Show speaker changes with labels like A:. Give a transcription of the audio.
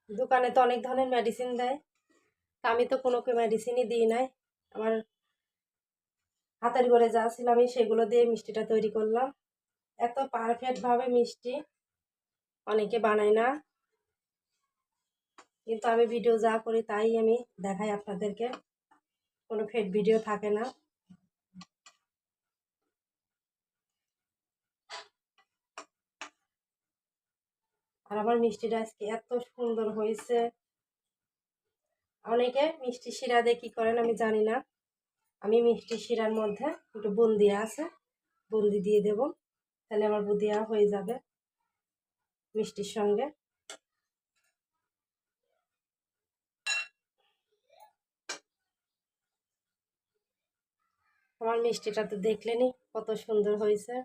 A: দোকানে তো অনেক ধরনের মেডিসিন দেয়, আমি তো কোনো মেডিসিনই দিই নাই। আমার হাতের ঘরে যা ছিল আমি সেগুলো দিয়ে মিষ্টিটা তৈরি করলাম। এত পারফেক্টভাবে মিষ্টি অনেকে বানায় না, কিন্তু আমি ভিডিও যা করি তাই আমি দেখাই আপনাদেরকে, কোনো ফেক ভিডিও থাকে না। আর আমার মিষ্টিটা আজকে এত সুন্দর হয়েছে। অনেকে মিষ্টি শিরা দিয়ে কী করেন আমি জানি না, আমি মিষ্টি শিরার মধ্যে একটু বুন্দি আছে, বুন্দি দিয়ে দেব, তাহলে আমার বুদিয়া হয়ে যাবে মিষ্টির সঙ্গে। আমার মিষ্টিটা তো দেখলেনই কত সুন্দর হয়েছে।